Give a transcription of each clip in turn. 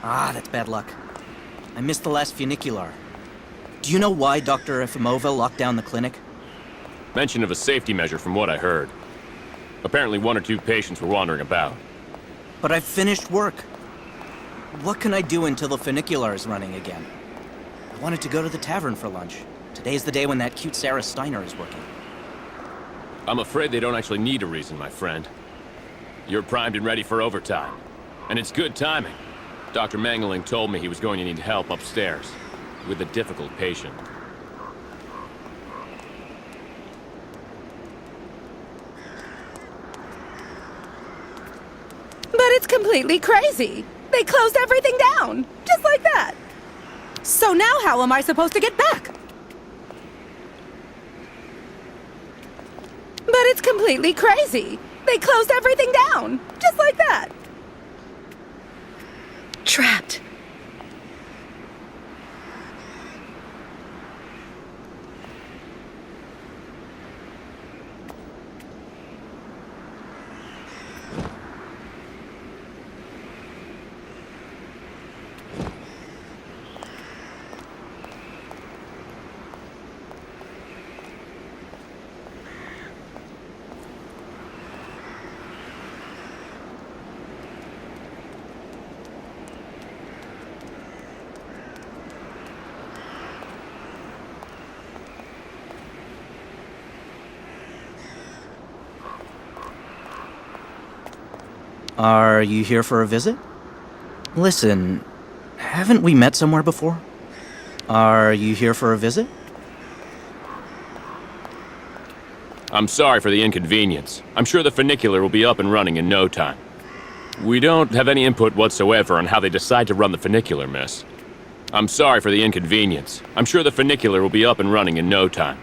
Ah, that's bad luck. I missed the last funicular. Do you know why Dr. Efimova locked down the clinic? Mention of a safety measure from what I heard. Apparently 1 or 2 patients were wandering about. But I've finished work. What can I do until the funicular is running again? I wanted to go to the tavern for lunch. Today's the day when that cute Sarah Steiner is working. I'm afraid they don't actually need a reason, my friend. You're primed and ready for overtime. And it's good timing. Dr. Mangeling told me he was going to need help upstairs with a difficult patient. But it's completely crazy. They closed everything down, just like that. So now how am I supposed to get back? But it's completely crazy. They closed everything down, just like that. Trapped. Are you here for a visit? Listen, haven't we met somewhere before? Are you here for a visit? I'm sorry for the inconvenience. I'm sure the funicular will be up and running in no time. We don't have any input whatsoever on how they decide to run the funicular, miss. I'm sorry for the inconvenience. I'm sure the funicular will be up and running in no time.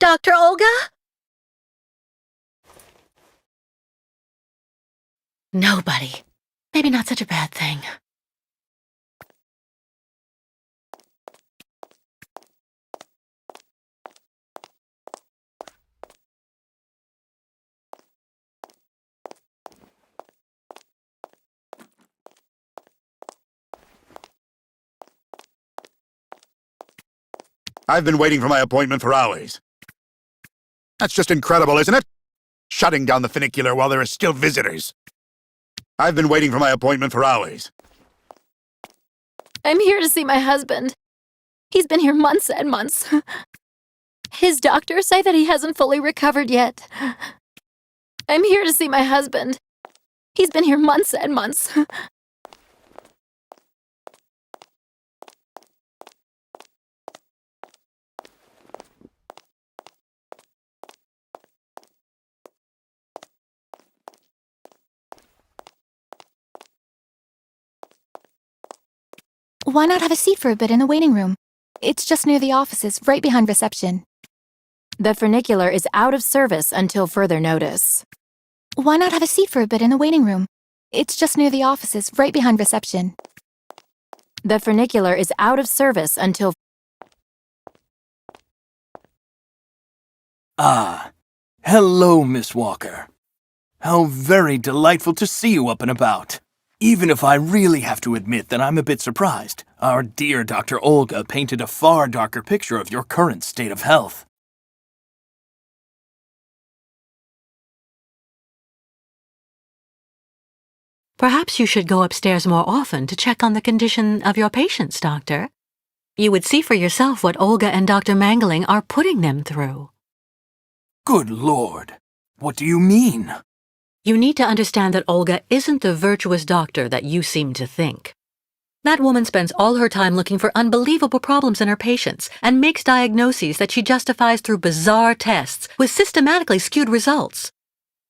Dr. Olga? Nobody. Maybe not such a bad thing. I've been waiting for my appointment for hours. That's just incredible, isn't it? Shutting down the funicular while there are still visitors. I've been waiting for my appointment for hours. I'm here to see my husband. He's been here months and months. His doctors say that he hasn't fully recovered yet. I'm here to see my husband. He's been here months and months. Why not have a seat for a bit in the waiting room? It's just near the offices, right behind reception. The funicular is out of service until further notice. Why not have a seat for a bit in the waiting room? It's just near the offices, right behind reception. The funicular is out of service until... Ah, hello, Miss Walker. How very delightful to see you up and about. Even if I really have to admit that I'm a bit surprised, our dear Dr. Olga painted a far darker picture of your current state of health. Perhaps you should go upstairs more often to check on the condition of your patients, Doctor. You would see for yourself what Olga and Dr. Mangling are putting them through. Good Lord. What do you mean? You need to understand that Olga isn't the virtuous doctor that you seem to think. That woman spends all her time looking for unbelievable problems in her patients and makes diagnoses that she justifies through bizarre tests with systematically skewed results.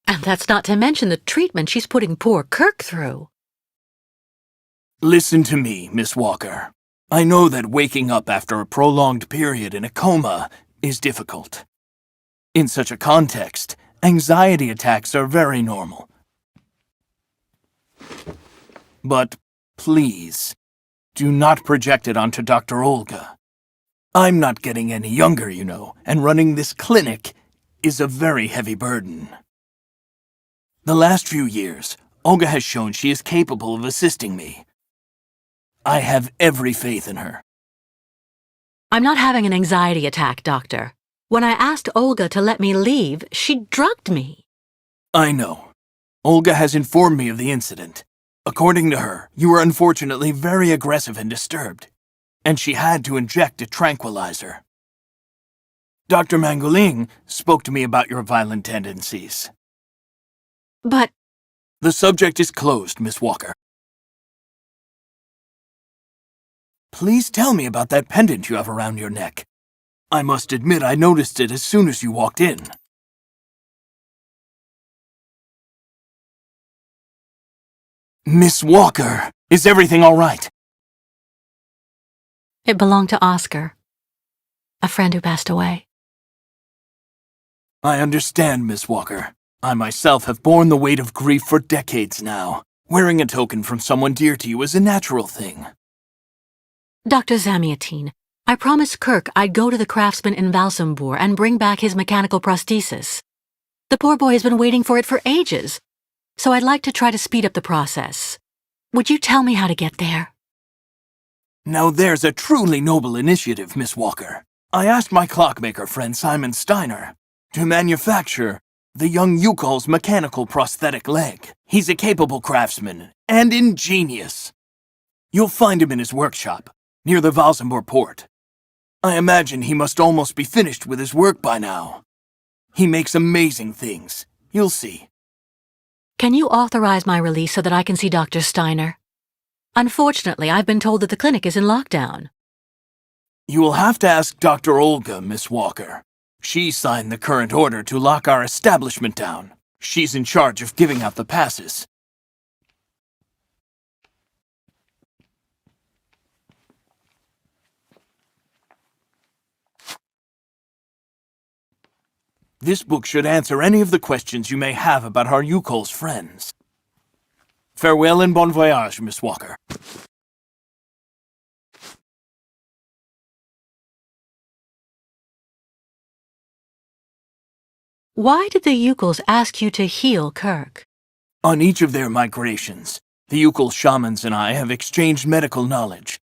And that's not to mention the treatment she's putting poor Kirk through. Listen to me, Miss Walker. I know that waking up after a prolonged period in a coma is difficult. In such a context, anxiety attacks are very normal. But please, do not project it onto Dr. Olga. I'm not getting any younger, you know, and running this clinic is a very heavy burden. The last few years, Olga has shown she is capable of assisting me. I have every faith in her. I'm not having an anxiety attack, Doctor. When I asked Olga to let me leave, she drugged me. I know. Olga has informed me of the incident. According to her, you were unfortunately very aggressive and disturbed, and she had to inject a tranquilizer. Dr. Mangling spoke to me about your violent tendencies. But The subject is closed, Miss Walker. Please tell me about that pendant you have around your neck. I must admit I noticed it as soon as you walked in. Miss Walker, is everything all right? it belonged to Oscar, a friend who passed away. I understand, Miss Walker. I myself have borne the weight of grief for decades now. Wearing a token from someone dear to you is a natural thing. Dr. Zamiatine, I promised Kirk I'd go to the craftsman in Valsambur and bring back his mechanical prosthesis. The poor boy has been waiting for it for ages, so I'd like to try to speed up the process. Would you tell me how to get there? Now there's a truly noble initiative, Miss Walker. I asked my clockmaker friend Simon Steiner to manufacture the young Youkols' mechanical prosthetic leg. He's a capable craftsman and ingenious. You'll find him in his workshop, near the Valsambur port. I imagine he must almost be finished with his work by now. He makes amazing things. You'll see. Can you authorize my release so that I can see Dr. Steiner? Unfortunately, I've been told that the clinic is in lockdown. You will have to ask Dr. Olga, Miss Walker. She signed the current order to lock our establishment down. She's in charge of giving out the passes. This book should answer any of the questions you may have about our Youkols friends. Farewell and bon voyage, Miss Walker. Why did the Youkols ask you to heal Kirk? On each of their migrations, the Youkols shamans and I have exchanged medical knowledge.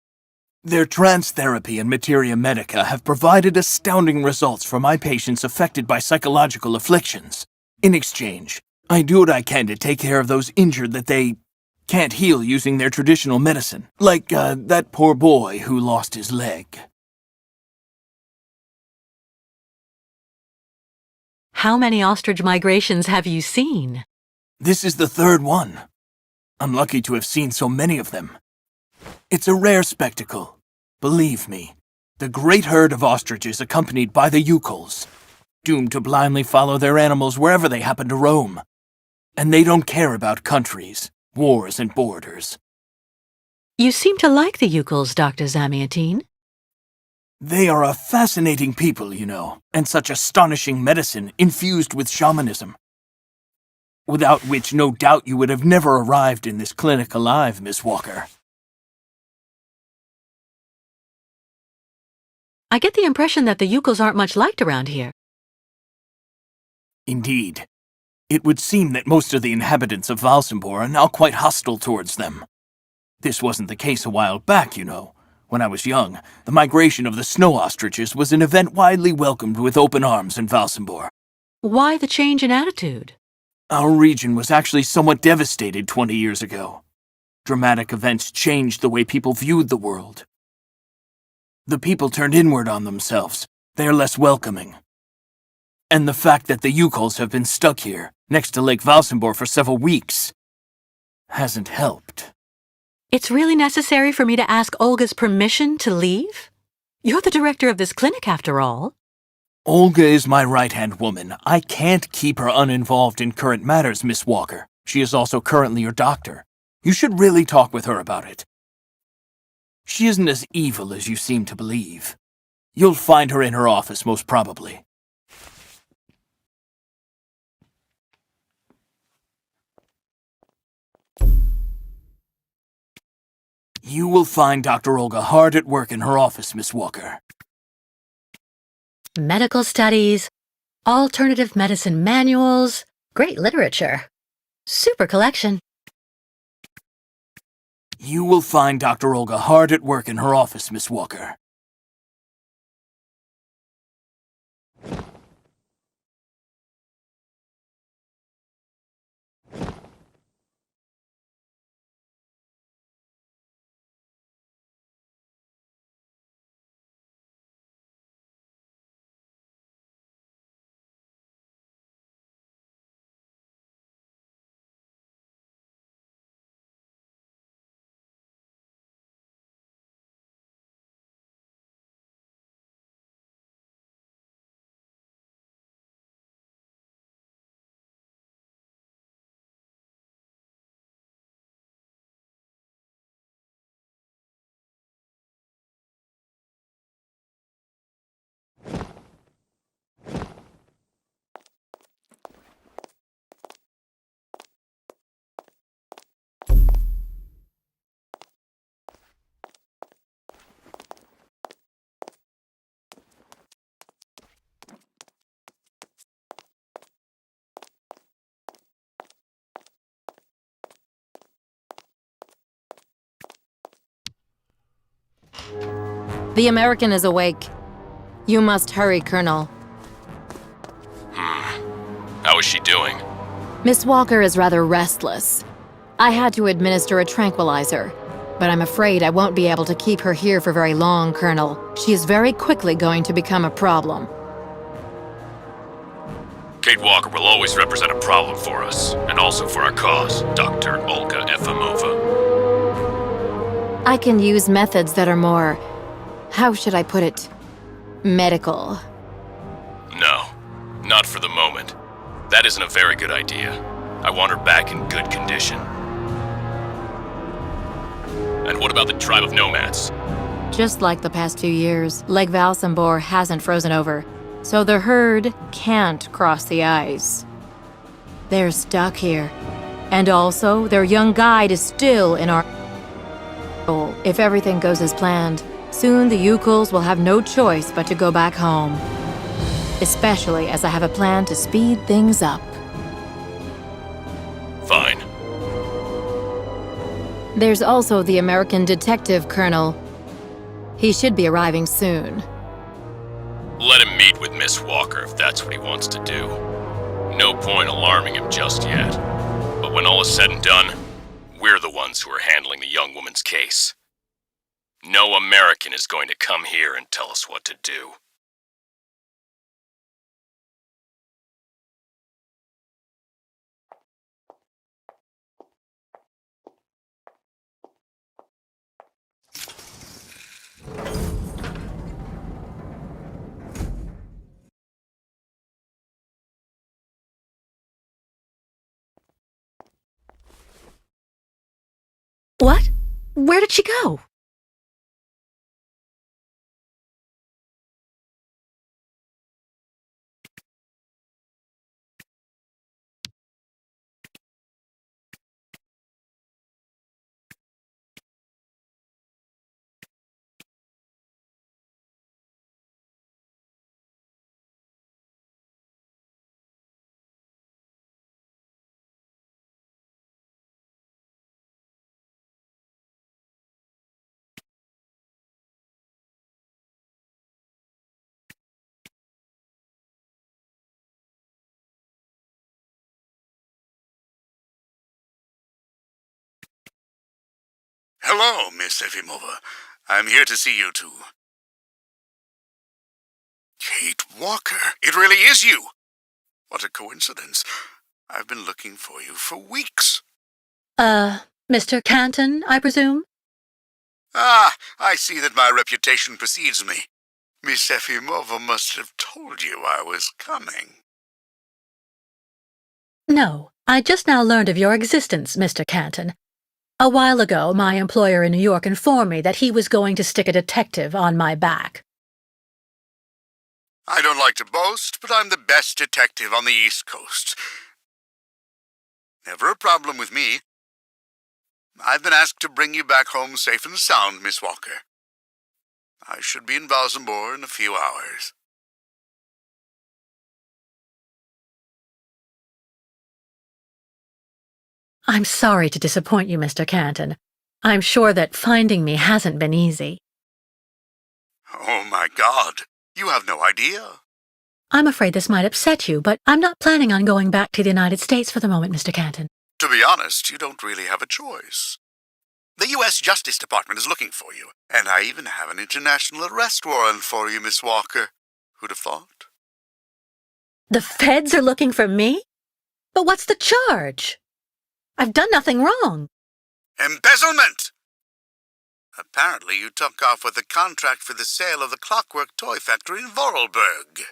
Their trance therapy and materia medica have provided astounding results for my patients affected by psychological afflictions. In exchange, I do what I can to take care of those injured that they can't heal using their traditional medicine, like that poor boy who lost his leg. How many ostrich migrations have you seen? This is the third one. I'm lucky to have seen so many of them. It's a rare spectacle. Believe me, the great herd of ostriches accompanied by the Youkols, doomed to blindly follow their animals wherever they happen to roam. And they don't care about countries, wars, and borders. You seem to like the Youkols, Dr. Zamiatine. They are a fascinating people, you know, and such astonishing medicine infused with shamanism. Without which, no doubt, you would have never arrived in this clinic alive, Miss Walker. I get the impression that the Youkols aren't much liked around here. Indeed. It would seem that most of the inhabitants of Valsambur are now quite hostile towards them. This wasn't the case a while back, you know. When I was young, the migration of the snow ostriches was an event widely welcomed with open arms in Valsambur. Why the change in attitude? Our region was actually somewhat devastated 20 years ago. Dramatic events changed the way people viewed the world. The people turned inward on themselves. They are less welcoming. And the fact that the Youkols have been stuck here, next to Lake Valsenborg for several weeks, hasn't helped. It's really necessary for me to ask Olga's permission to leave? You're the director of this clinic, after all. Olga is my right-hand woman. I can't keep her uninvolved in current matters, Miss Walker. She is also currently your doctor. You should really talk with her about it. She isn't as evil as you seem to believe. You'll find her in her office, most probably. You will find Dr. Olga hard at work in her office, Miss Walker. Medical studies, alternative medicine manuals, great literature. Super collection. You will find Dr. Olga hard at work in her office, Miss Walker. The American is awake. You must hurry, Colonel. How is she doing? Miss Walker is rather restless. I had to administer a tranquilizer, but I'm afraid I won't be able to keep her here for very long, Colonel. She is very quickly going to become a problem. Kate Walker will always represent a problem for us, and also for our cause, Dr. Olga Efimova. I can use methods that are more, how should I put it, medical. No, not for the moment. That isn't a very good idea. I want her back in good condition. And what about the tribe of nomads? Just like the past 2 years, Lake Valsenborg hasn't frozen over, so the herd can't cross the ice. They're stuck here. And also, their young guide is still in our... If everything goes as planned, soon the Youkols will have no choice but to go back home. Especially as I have a plan to speed things up. Fine. There's also the American detective, Colonel. He should be arriving soon. Let him meet with Miss Walker if that's what he wants to do. No point alarming him just yet. But when all is said and done, we're the ones who are handling the young woman's case. No American is going to come here and tell us what to do. What? Where did she go? Hello, Miss Efimova. I'm here to see you two. Kate Walker, it really is you! What a coincidence. I've been looking for you for weeks. Mr. Cantin, I presume? Ah, I see that my reputation precedes me. Miss Efimova must have told you I was coming. No, I just now learned of your existence, Mr. Cantin. A while ago, my employer in New York informed me that he was going to stick a detective on my back. I don't like to boast, but I'm the best detective on the East Coast. Never a problem with me. I've been asked to bring you back home safe and sound, Miss Walker. I should be in Valsambor in a few hours. I'm sorry to disappoint you, Mr. Cantin. I'm sure that finding me hasn't been easy. Oh my God, you have no idea. I'm afraid this might upset you, but I'm not planning on going back to the United States for the moment, Mr. Cantin. To be honest, you don't really have a choice. The U.S. Justice Department is looking for you, and I even have an international arrest warrant for you, Miss Walker. Who'd have thought? The feds are looking for me? But what's the charge? I've done nothing wrong. Embezzlement! Apparently you took off with a contract for the sale of the clockwork toy factory in Vorarlberg.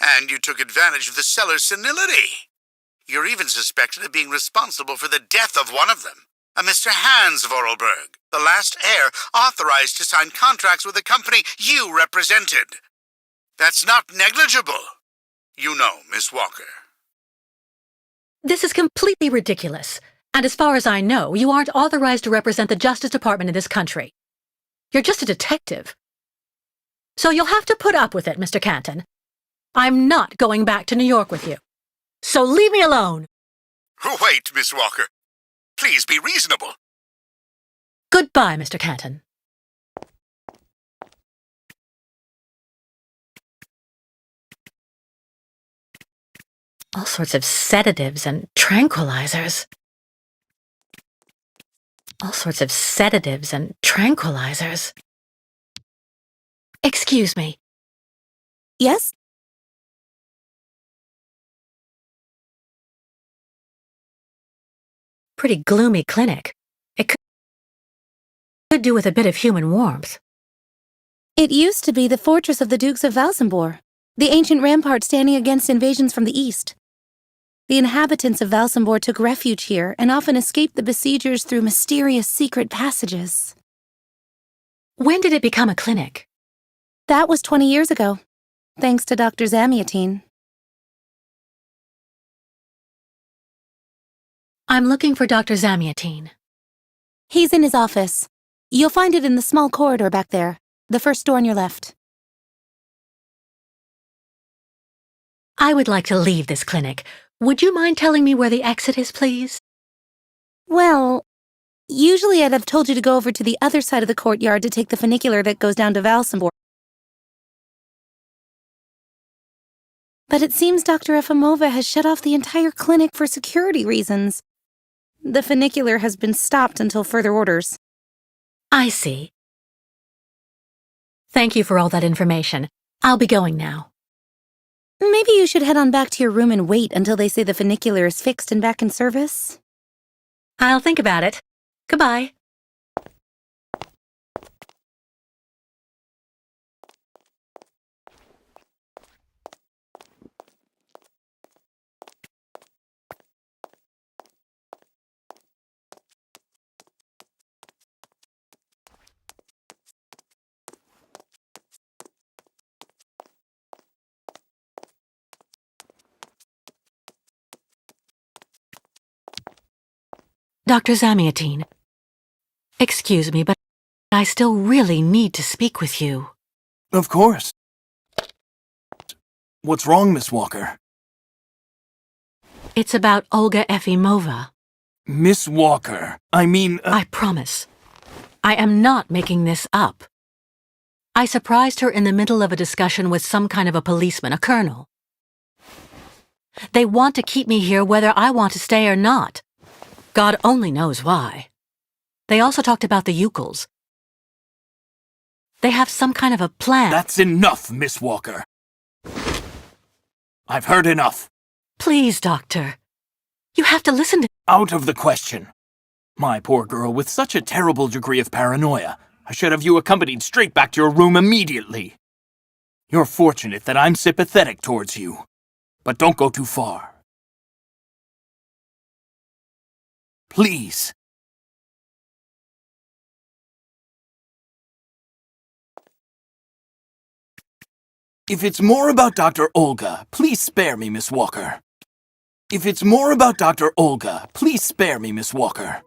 And you took advantage of the seller's senility. You're even suspected of being responsible for the death of one of them, a Mr. Hans Vorarlberg, the last heir authorized to sign contracts with the company you represented. That's not negligible. You know, Miss Walker. This is completely ridiculous. And as far as I know, you aren't authorized to represent the Justice Department in this country. You're just a detective. So you'll have to put up with it, Mr. Cantin. I'm not going back to New York with you. So leave me alone. Wait, Miss Walker. Please be reasonable. Goodbye, Mr. Cantin. All sorts of sedatives and tranquilizers. All sorts of sedatives and tranquilizers. Excuse me. Yes? Pretty gloomy clinic. It could do with a bit of human warmth. It used to be the fortress of the Dukes of Valsambor, the ancient rampart standing against invasions from the east. The inhabitants of Valsambor took refuge here and often escaped the besiegers through mysterious secret passages. When did it become a clinic? That was 20 years ago, thanks to Dr. Zamiatine. I'm looking for Dr. Zamiatine. He's in his office. You'll find it in the small corridor back there, the first door on your left. I would like to leave this clinic. Would you mind telling me where the exit is, please? Well, usually I'd have told you to go over to the other side of the courtyard to take the funicular that goes down to Valsambor. But it seems Dr. Efimova has shut off the entire clinic for security reasons. The funicular has been stopped until further orders. I see. Thank you for all that information. I'll be going now. Maybe you should head on back to your room and wait until they say the funicular is fixed and back in service. I'll think about it. Goodbye. Dr. Zamiatine, excuse me, but I still really need to speak with you. Of course. What's wrong, Miss Walker? It's about Olga Efimova. Miss Walker, I mean... I promise. I am not making this up. I surprised her in the middle of a discussion with some kind of a policeman, a colonel. They want to keep me here whether I want to stay or not. God only knows why. They also talked about the Youkols. They have some kind of a plan. That's enough, Miss Walker. I've heard enough. Please, Doctor. You have to listen to... Out of the question. My poor girl, with such a terrible degree of paranoia, I should have you accompanied straight back to your room immediately. You're fortunate that I'm sympathetic towards you. But don't go too far. Please. If it's more about Dr. Olga, please spare me, Miss Walker. If it's more about Dr. Olga, please spare me, Miss Walker.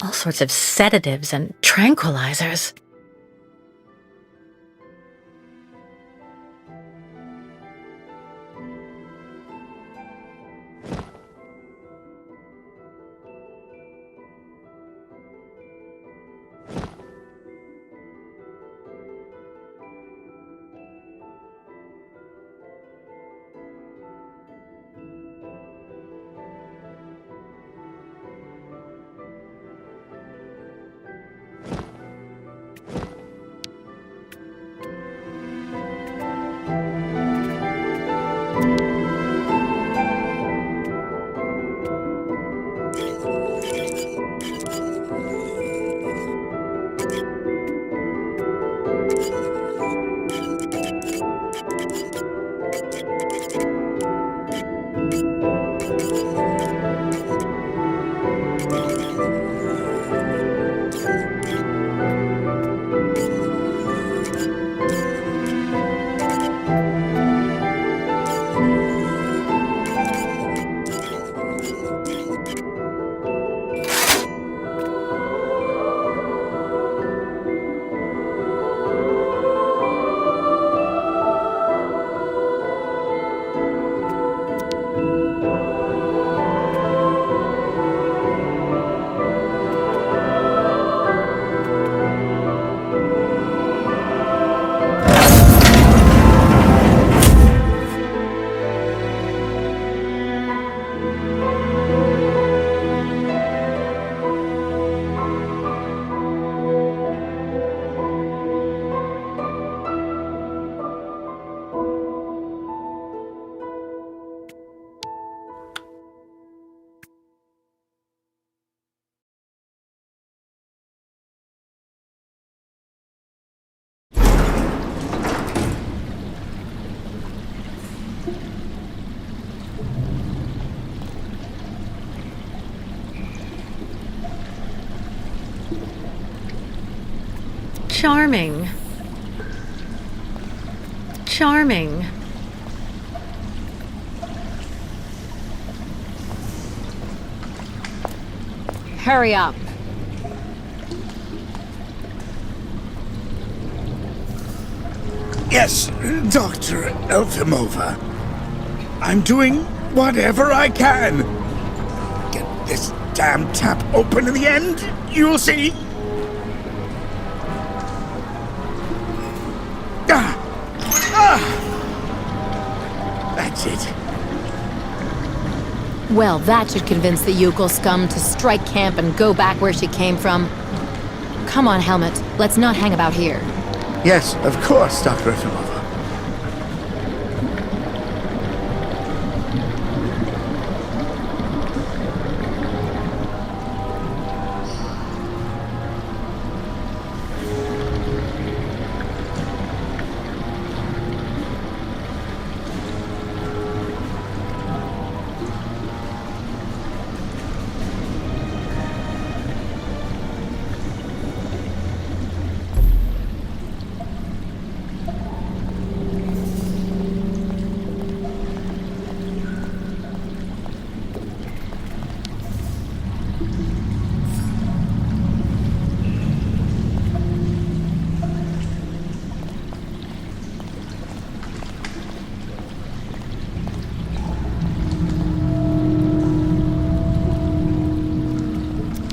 All sorts of sedatives and tranquilizers. Charming. Charming. Hurry up. Yes, Dr. Elfimova. I'm doing whatever I can. Get this damn tap open in the end, you'll see. That's it. Well, that should convince the Youkols scum to strike camp and go back where she came from. Come on, Helmet. Let's not hang about here. Yes, of course, Dr. Elfimova.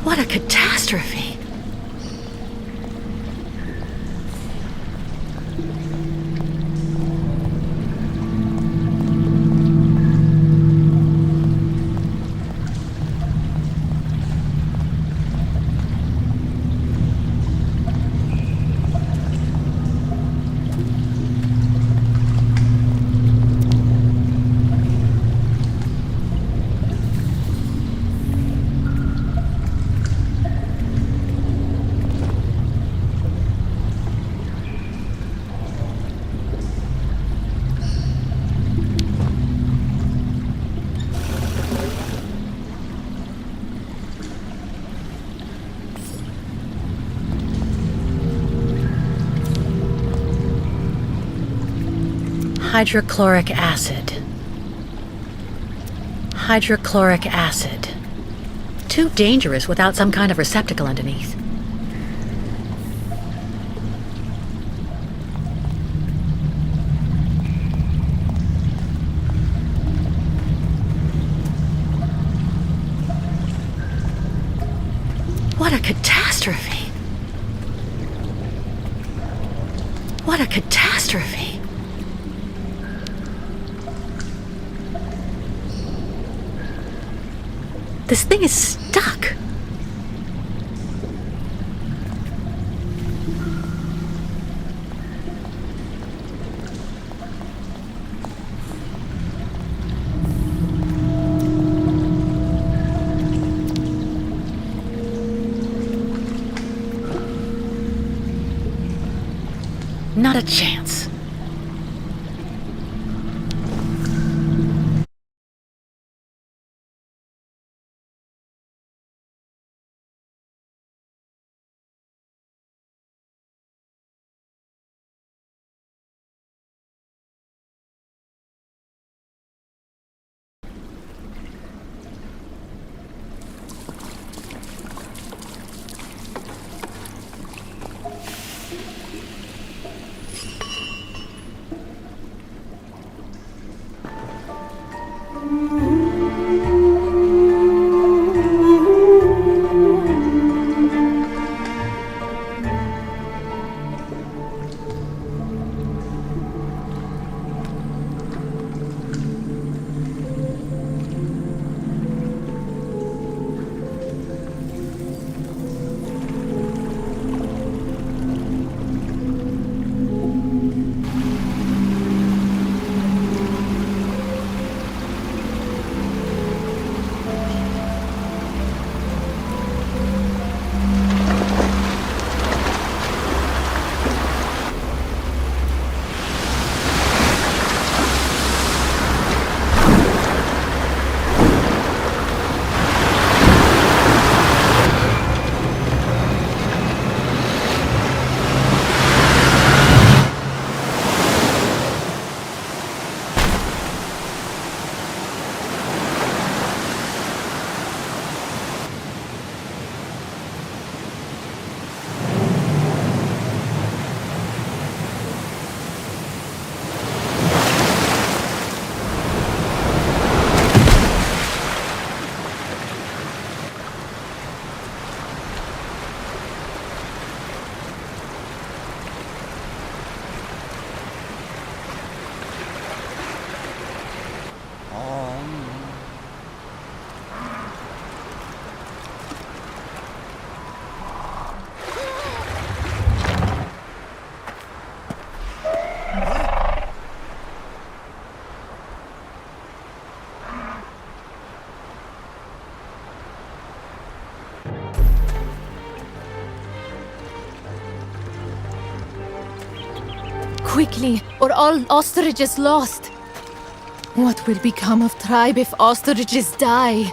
What a catastrophe! Hydrochloric acid. Hydrochloric acid. Too dangerous without some kind of receptacle underneath. What a catastrophe! What a catastrophe! This thing is stuck. Not a chance. quickly, or all ostrich is lost. What will become of tribe if ostriches die?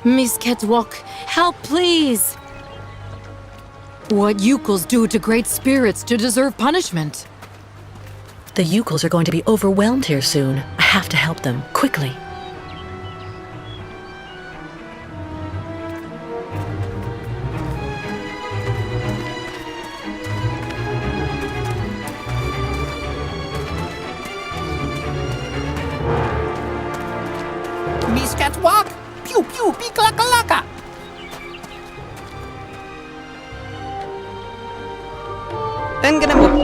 Miss Catwalk, help please! What Youkols do to great spirits to deserve punishment? The Youkols are going to be overwhelmed here soon. I have to help them, quickly. Miss Catwalk! Pew pew piklakalaka!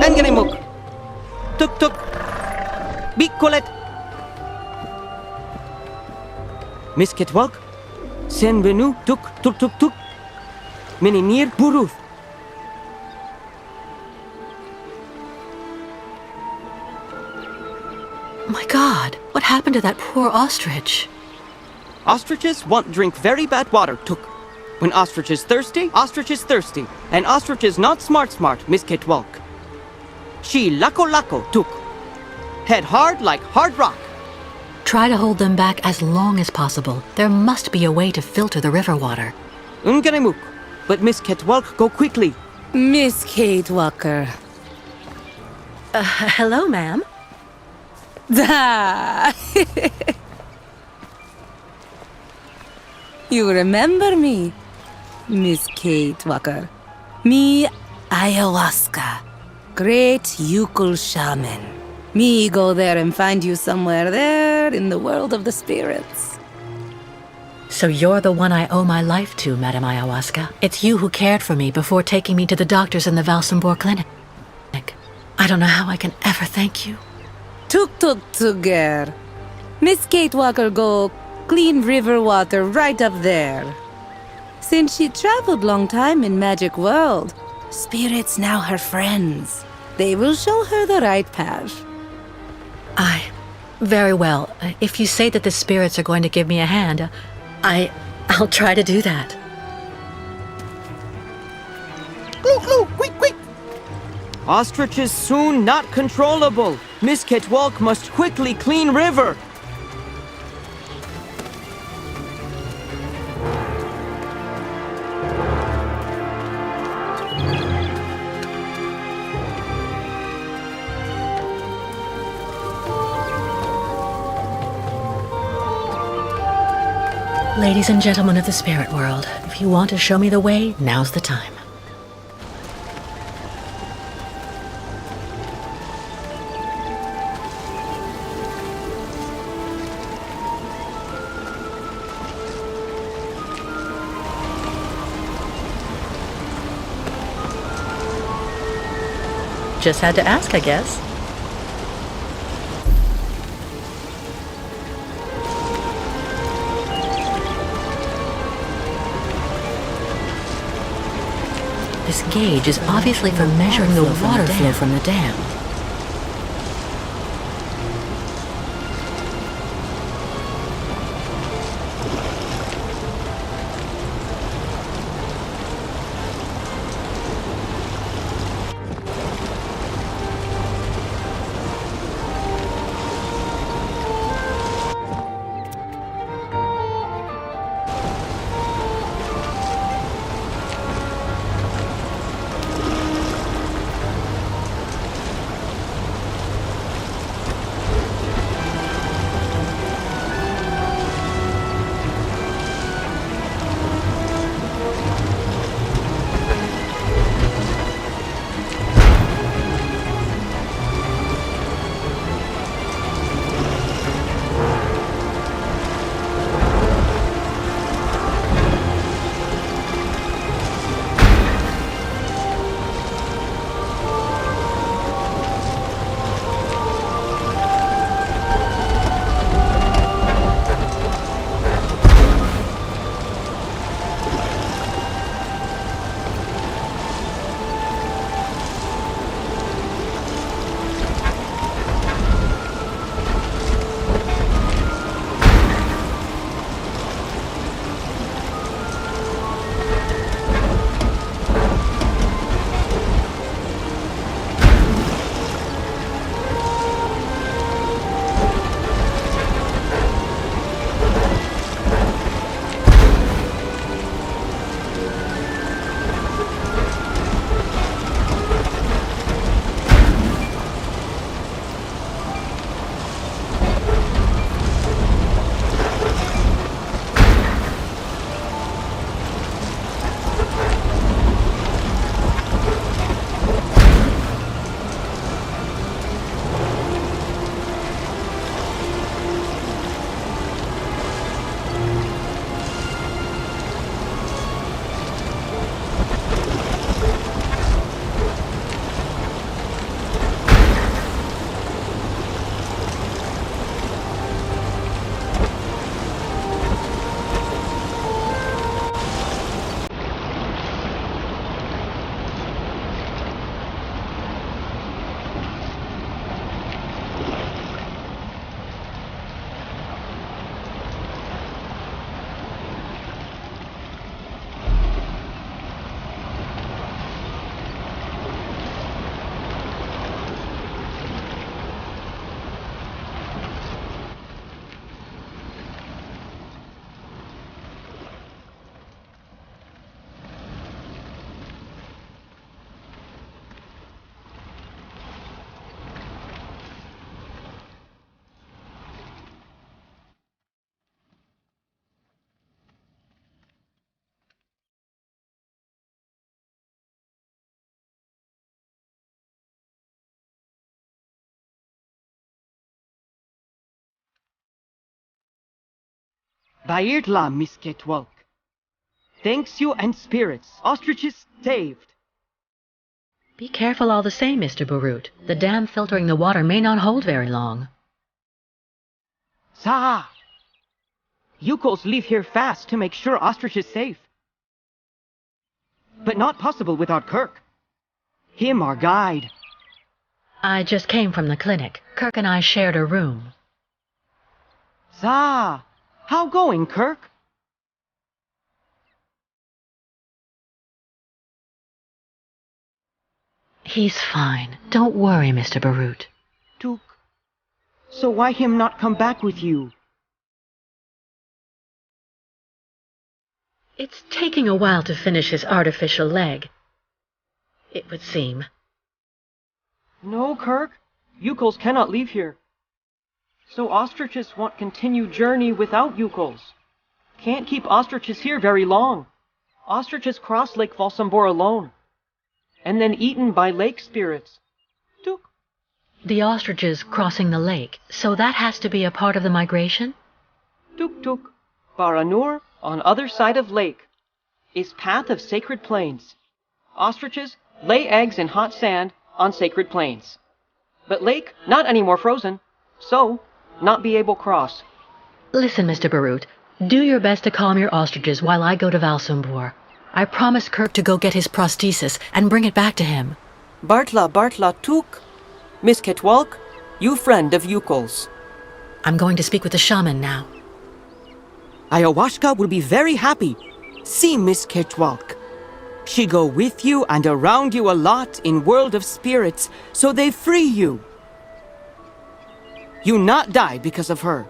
Enganimuk! Tuk tuk! Bikolet! Miss Catwalk? Sen venu tuk tuk tuk tuk! Meninier Buruth! My God, what happened to that poor ostrich? Ostriches want drink very bad water, tuk. When ostrich is thirsty, and ostrich is not smart, Miss Catwalk. She lako, tuk. Head hard like hard rock. Try to hold them back as long as possible. There must be a way to filter the river water. Unganimuk, but Miss Catwalk go quickly. Miss Kate Walker. Hello, ma'am. Da! You remember me, Miss Kate Walker. Me, ayahuasca. Great Youkols shaman. Me go there and find you somewhere there in the world of the spirits. So you're the one I owe my life to, Madame Ayahuasca. It's you who cared for me before taking me to the doctors in the Valsambor clinic. I don't know how I can ever thank you. Tuk girl. Miss Kate Walker go clean river water right up there. Since she traveled long time in magic world, spirits now her friends. They will show her the right path. Very well. If you say that the spirits are going to give me a hand, I'll try to do that. Quick! Ostrich is soon not controllable. Miss Catwalk must quickly clean river. Ladies and gentlemen of the spirit world, if you want to show me the way, now's the time. Just had to ask, I guess. This gauge is obviously for measuring the water flow from the dam. Bairtla, Miss Ketwalk. Thanks you and spirits. Ostriches saved. Be careful all the same, Mr. Barut. The dam filtering the water may not hold very long. Sa! Youkols leave here fast to make sure Ostrich is safe. But not possible without Kirk. Him our guide. I just came from the clinic. Kirk and I shared a room. Sa! How going, Kirk? He's fine. Don't worry, Mr. Barut. Took. So why him not come back with you? It's taking a while to finish his artificial leg. It would seem. No, Kirk. Youkols cannot leave here. So ostriches won't continue journey without Youkols. Can't keep ostriches here very long. Ostriches cross Lake Valsambor alone. And then eaten by lake spirits. Took. The ostriches crossing the lake, so that has to be a part of the migration? Tuk. Baranur, on other side of lake, is path of sacred plains. Ostriches lay eggs in hot sand on sacred plains. But lake not any more frozen, so not be able cross. Listen, Mr. Barut, do your best to calm your ostriches while I go to Valsambor. I promised Kirk to go get his prosthesis and bring it back to him. Bartla Tuk. Miss Ketwalk, you friend of Youkols. I'm going to speak with the shaman now. Ayahuasca will be very happy. See Miss Ketwalk. She go with you and around you a lot in world of spirits, so they free you. You not die because of her.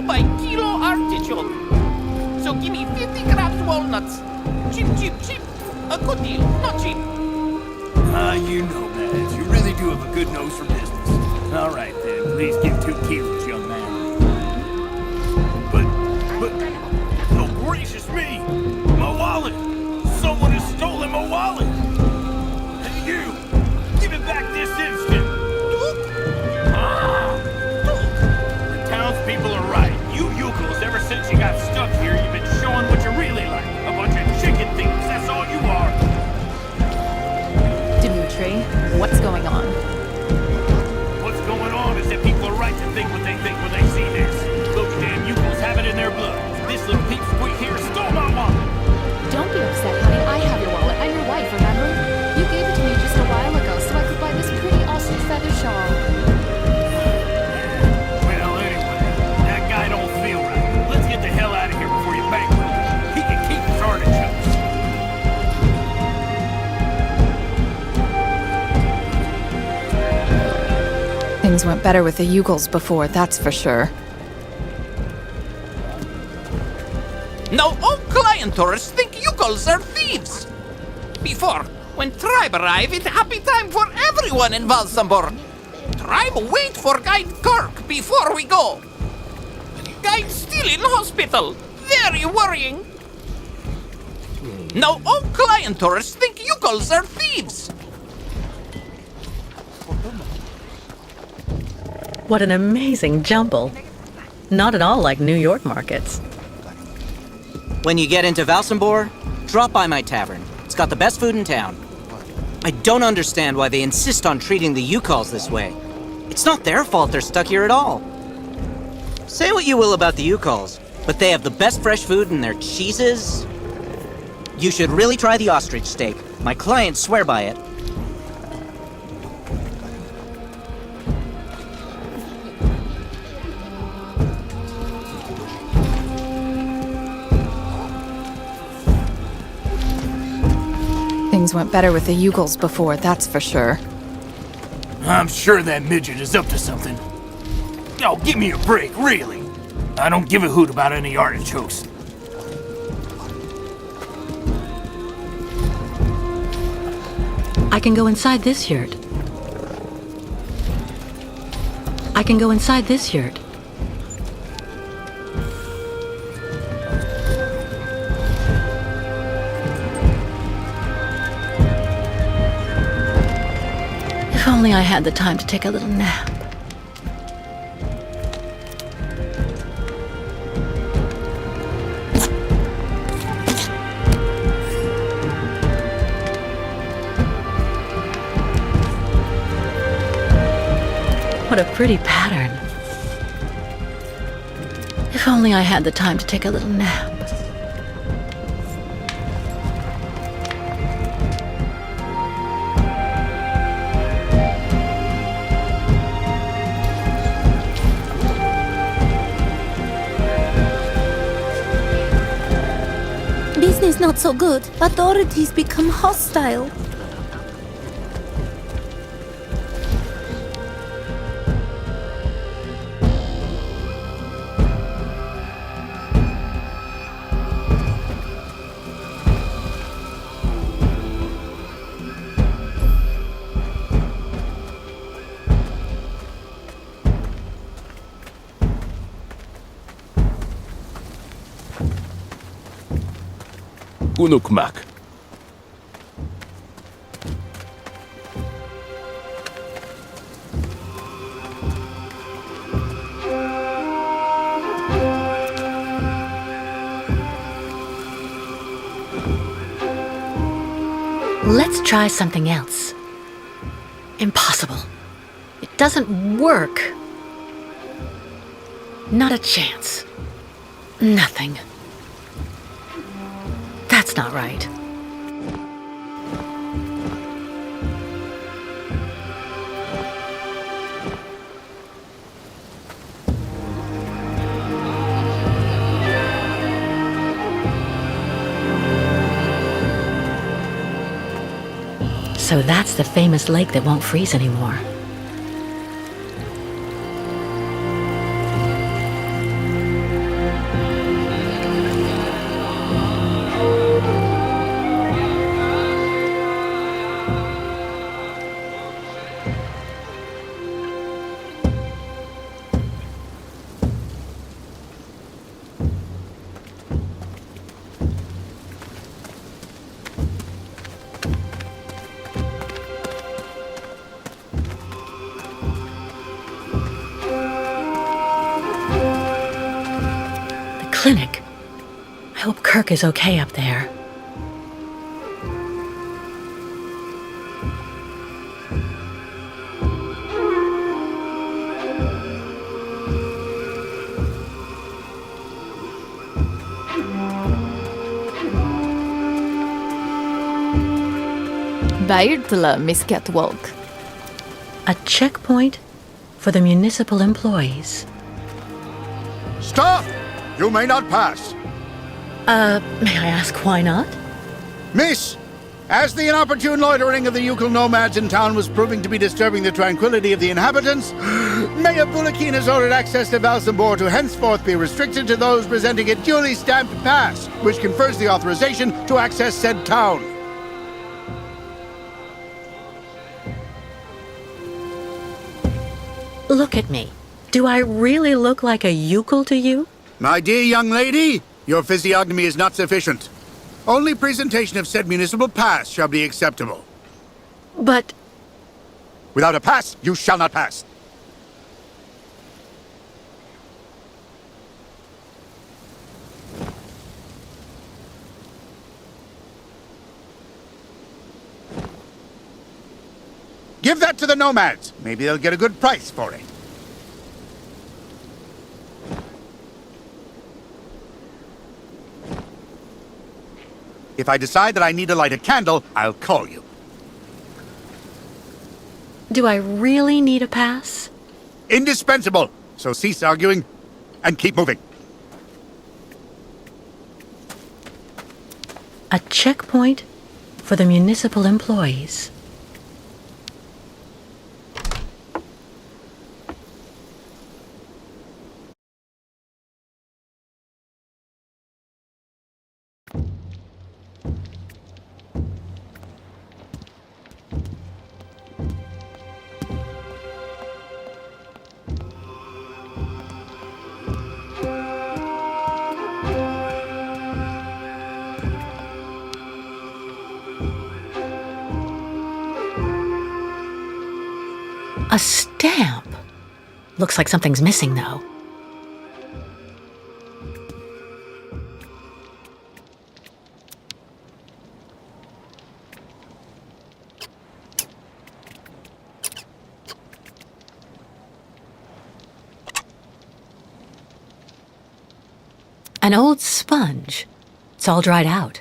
By kilo artichoke. So give me 50 grams walnuts. Cheap. A good deal, not cheap. You know, Mads, you really do have a good nose for business. All right, then, please give 2 kilos, young man. But, oh, gracious me! My wallet! Someone has stolen my wallet! Hey, you! Give it back this instant! The townspeople are right. You Youkols, ever since you got stuck here, you've been showing what you're really like. A bunch of chicken thieves, that's all you are. Dimitri, what's going on? What's going on is that people are right to think what they think when they see this. Those damn Youkols have it in their blood. This little pipsqueak here stole my wallet. Don't be upset, honey. I have your wallet. I'm your wife, remember? You gave it to me just a while ago so I could buy this pretty ostrich feather shawl. Well, anyway, that guy don't feel right. Let's get the hell out of here before you bankrupt. He can keep his artichokes. Things went better with the Youkols before, that's for sure. Now all client tourists think Youkols are thieves. Before, when Tribe arrive, it's happy time for everyone in Valsambor. Tribe wait for Guide Kirk before we go. Guide still in hospital. Very worrying. Now all client tourists think Youkols are thieves. What an amazing jumble. Not at all like New York markets. When you get into Valsambor, drop by my tavern. It's got the best food in town. I don't understand why they insist on treating the Youkols this way. It's not their fault they're stuck here at all. Say what you will about the Youkols, but they have the best fresh food and their cheeses. You should really try the ostrich steak. My clients swear by it. things went better with the Youkols before, that's for sure. I'm sure that midget is up to something. Oh, give me a break, really. I don't give a hoot about any artichokes. I can go inside this yurt. I can go inside this yurt. If only I had the time to take a little nap. What a pretty pattern. If only I had the time to take a little nap. Business not so good. Authorities become hostile. Unukmak. Let's try something else. Impossible. It doesn't work. Not a chance. Nothing. That's not right. So that's the famous lake that won't freeze anymore. Clinic. I hope Kirk is okay up there. Bairtla, Miss Catwalk. A checkpoint for the municipal employees. Stop! You may not pass. May I ask why not? Miss, as the inopportune loitering of the Youkol nomads in town was proving to be disturbing the tranquility of the inhabitants, Mayor Bulakin has ordered access to Valsambor to henceforth be restricted to those presenting a duly stamped pass, which confers the authorization to access said town. Look at me. Do I really look like a Youkol to you? My dear young lady, your physiognomy is not sufficient. Only presentation of said municipal pass shall be acceptable. But... Without a pass, you shall not pass. Give that to the nomads. Maybe they'll get a good price for it. If I decide that I need to light a candle, I'll call you. do I really need a pass? Indispensable. So cease arguing and keep moving. A checkpoint for the municipal employees. A stamp. Looks like something's missing, though. An old sponge. It's all dried out.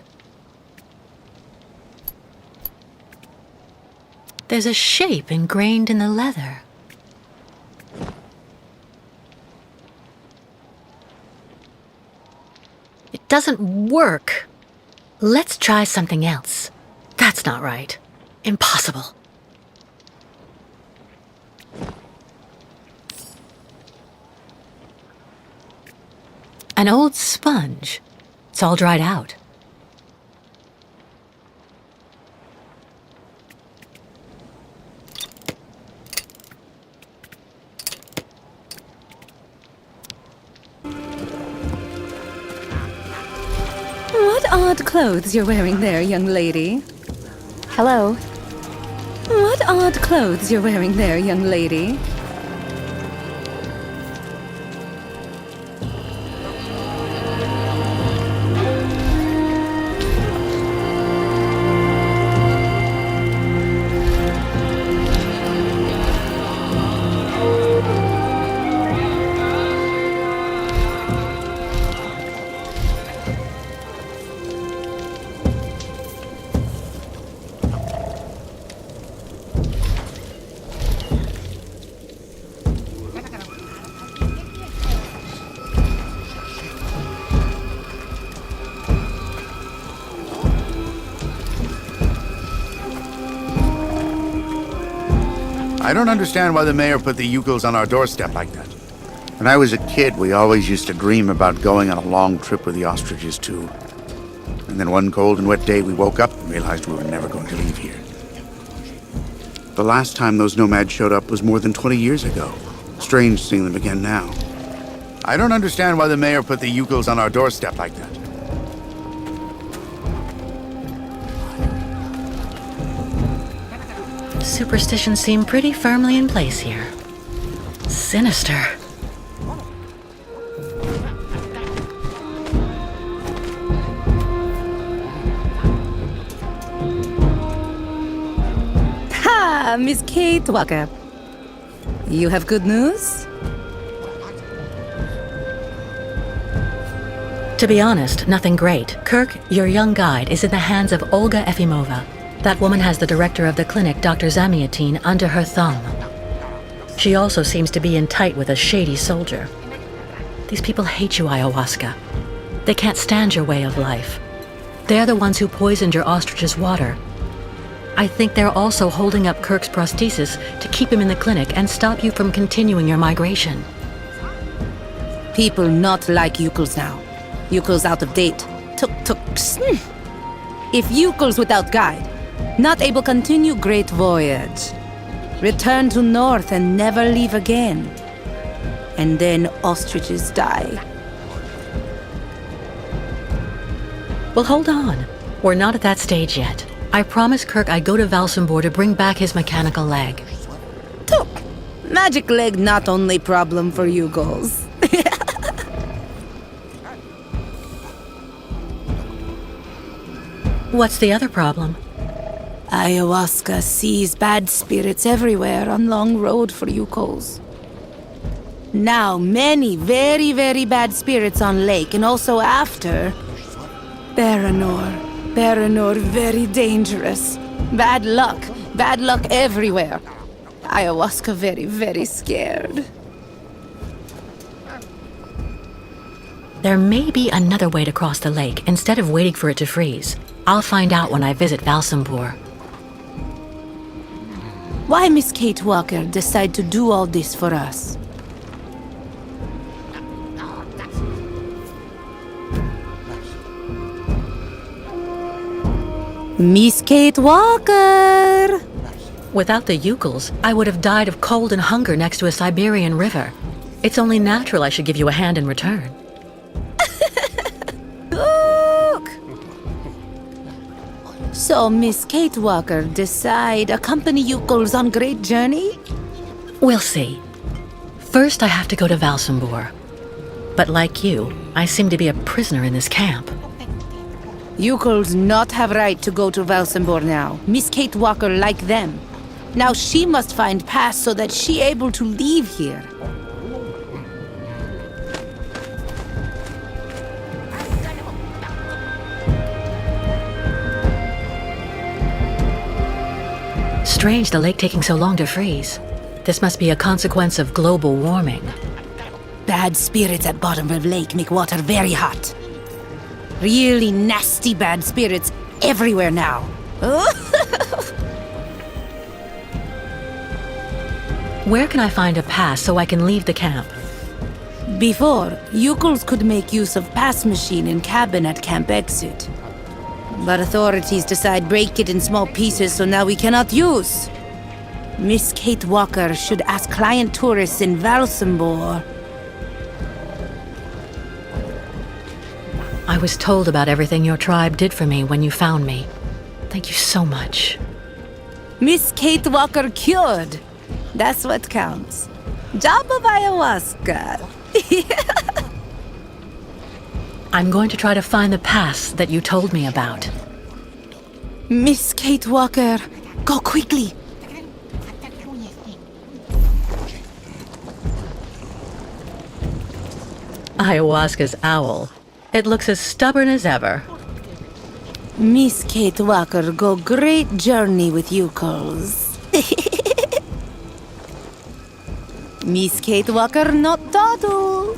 There's a shape ingrained in the leather. It doesn't work. Let's try something else. That's not right. Impossible. An old sponge. It's all dried out. What odd clothes you're wearing there, young lady. Hello. What odd clothes you're wearing there, young lady. I don't understand why the mayor put the Youkols on our doorstep like that. When I was a kid, we always used to dream about going on a long trip with the ostriches, too. And then one cold and wet day, we woke up and realized we were never going to leave here. The last time those nomads showed up was more than 20 years ago. Strange seeing them again now. I don't understand why the mayor put the Youkols on our doorstep like that. Superstitions seem pretty firmly in place here. Sinister. Ha, Miss Kate Walker. You have good news? To be honest, nothing great. Kirk, your young guide, is in the hands of Olga Efimova. That woman has the director of the clinic, Dr. Zamiatin, under her thumb. She also seems to be in tight with a shady soldier. These people hate you, Ayahuasca. They can't stand your way of life. They're the ones who poisoned your ostrich's water. I think they're also holding up Kirk's prosthesis to keep him in the clinic and stop you from continuing your migration. People not like Youkols now. Youkols out of date. Tuk-tuks. If Youkols without guide, not able continue great voyage. Return to north and never leave again. And then ostriches die. Well, hold on. We're not at that stage yet. I promised Kirk I'd go to Valsambor to bring back his mechanical leg. Tuk. Magic leg not only problem for Youkols. What's the other problem? Ayahuasca sees bad spirits everywhere on long road for Youkols. Now many very, very bad spirits on lake and also after. Baranor, very dangerous. Bad luck everywhere. Ayahuasca very, very scared. There may be another way to cross the lake instead of waiting for it to freeze. I'll find out when I visit Valsambor. Why Miss Kate Walker decide to do all this for us? Miss Kate Walker! Without the Youkols, I would have died of cold and hunger next to a Siberian river. It's only natural I should give you a hand in return. Look! So Miss Kate Walker decide accompany Youkols on great journey? We'll see. First, I have to go to Valsambor. But like you, I seem to be a prisoner in this camp. Youkols not have right to go to Valsambor now. Miss Kate Walker like them. Now she must find pass so that she able to leave here. Strange the lake taking so long to freeze. This must be a consequence of global warming. Bad spirits at bottom of lake make water very hot. Really nasty bad spirits everywhere now. Where can I find a pass so I can leave the camp? Before, Youkols could make use of pass machine in cabin at camp exit. But authorities decide break it in small pieces, so now we cannot use. Miss Kate Walker should ask client tourists in Valsambor. I was told about everything your tribe did for me when you found me. Thank you so much. Miss Kate Walker cured. That's what counts. Job of ayahuasca. I'm going to try to find the pass that you told me about. Miss Kate Walker, go quickly. Ayahuasca's owl. It looks as stubborn as ever. Miss Kate Walker go great journey with Youkols. Miss Kate Walker not todo.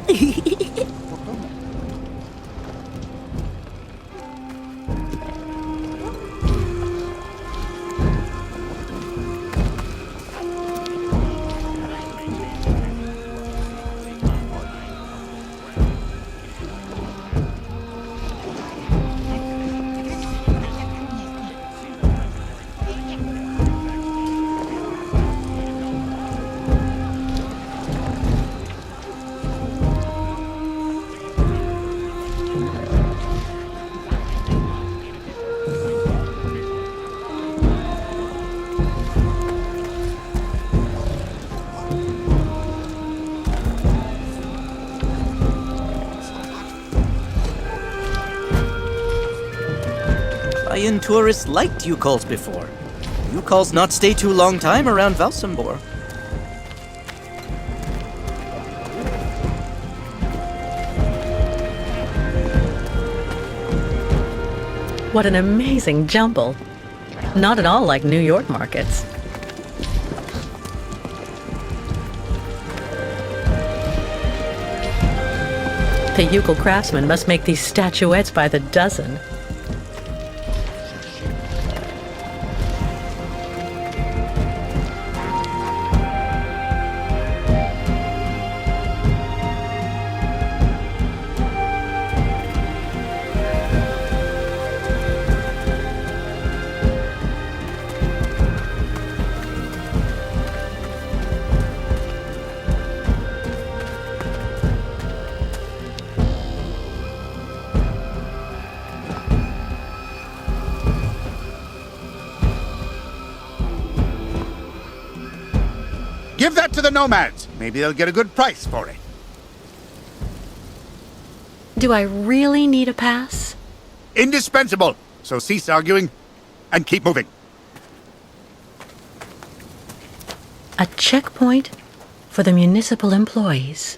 Client tourists liked Youkols before. Youkols not stay too long time around Valsambor. What an amazing jumble. Not at all like New York markets. The Youkol craftsmen must make these statuettes by the dozen. Give that to the nomads. Maybe they'll get a good price for it. Do I really need a pass? Indispensable. So cease arguing and keep moving. A checkpoint for the municipal employees.